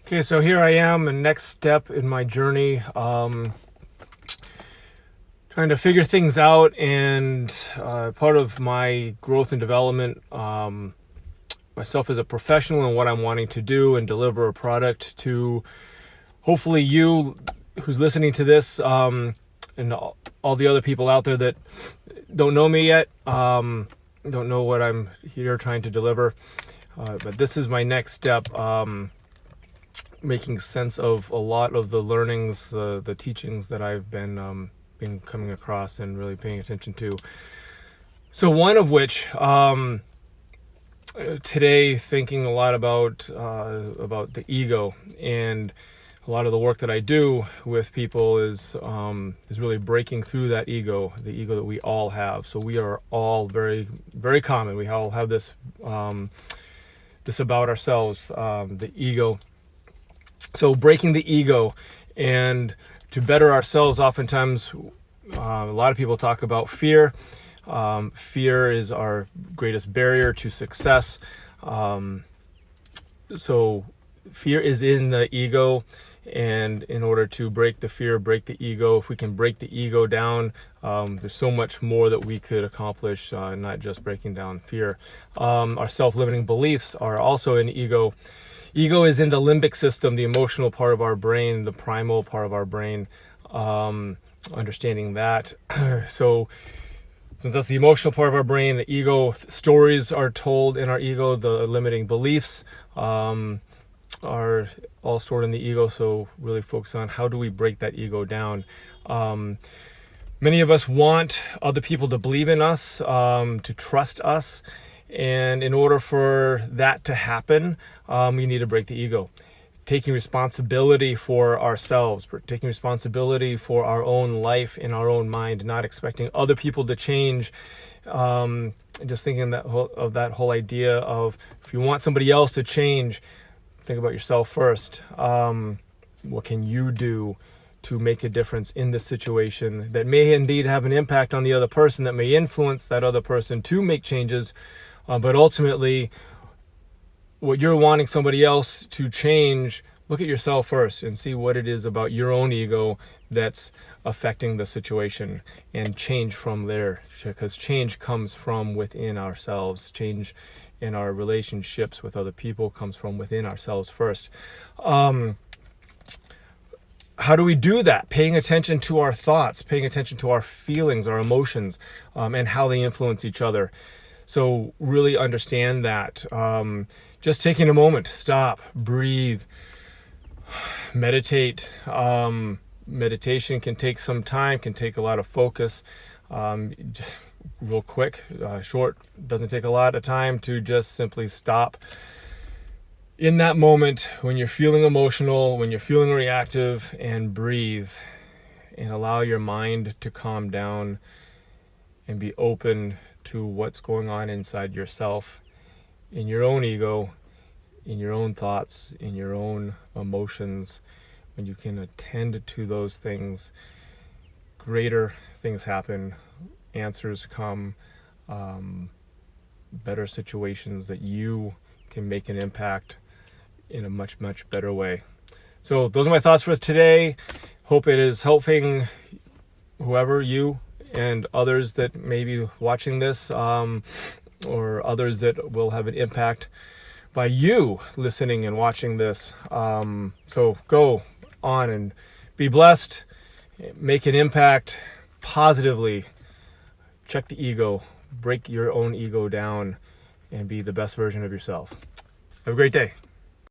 Okay, so here I am, the next step in my journey, trying to figure things out, and part of my growth and development, myself as a professional and what I'm wanting to do and deliver a product to hopefully you who's listening to this, and all the other people out there that don't know me yet, don't know what I'm here trying to deliver, but this is my next step. Making sense of a lot of the learnings, the teachings that I've been coming across and really paying attention to. So one of which, today, thinking a lot about the ego, and a lot of the work that I do with people is really breaking through that ego, the ego that we all have. So we are all very, very common. We all have this about ourselves, the ego. So breaking the ego, and to better ourselves, oftentimes a lot of people talk about fear. Fear is our greatest barrier to success. So fear is in the ego, and in order to break the fear, break the ego, if we can break the ego down, there's so much more that we could accomplish, not just breaking down fear. Our self-limiting beliefs are also in ego. Ego is in the limbic system, the emotional part of our brain, the primal part of our brain, understanding that. So since that's the emotional part of our brain, the ego, stories are told in our ego, the limiting beliefs are all stored in the ego. So really focus on how do we break that ego down. Many of us want other people to believe in us, to trust us. And in order for that to happen, we need to break the ego. Taking responsibility for ourselves, taking responsibility for our own life in our own mind, not expecting other people to change. Just thinking of that whole idea of, if you want somebody else to change, think about yourself first. What can you do to make a difference in this situation that may indeed have an impact on the other person, that may influence that other person to make changes? But ultimately, what you're wanting somebody else to change, look at yourself first and see what it is about your own ego that's affecting the situation, and change from there, because change comes from within ourselves. Change in our relationships with other people comes from within ourselves first. How do we do that? Paying attention to our thoughts, paying attention to our feelings, our emotions, and how they influence each other. So really understand that. Just taking a moment, stop, breathe, meditate. Meditation can take some time, can take a lot of focus. Real quick, short, doesn't take a lot of time to just simply stop in that moment when you're feeling emotional, when you're feeling reactive, and breathe and allow your mind to calm down and be open to what's going on inside yourself, in your own ego, in your own thoughts, in your own emotions. When you can attend to those things, greater things happen, answers come, better situations that you can make an impact in a much, much better way. So those are my thoughts for today. Hope it is helping whoever, you and others that may be watching this, or others that will have an impact by you listening and watching this. So go on and be blessed, make an impact positively, check the ego, break your own ego down, and be the best version of yourself. Have a great day.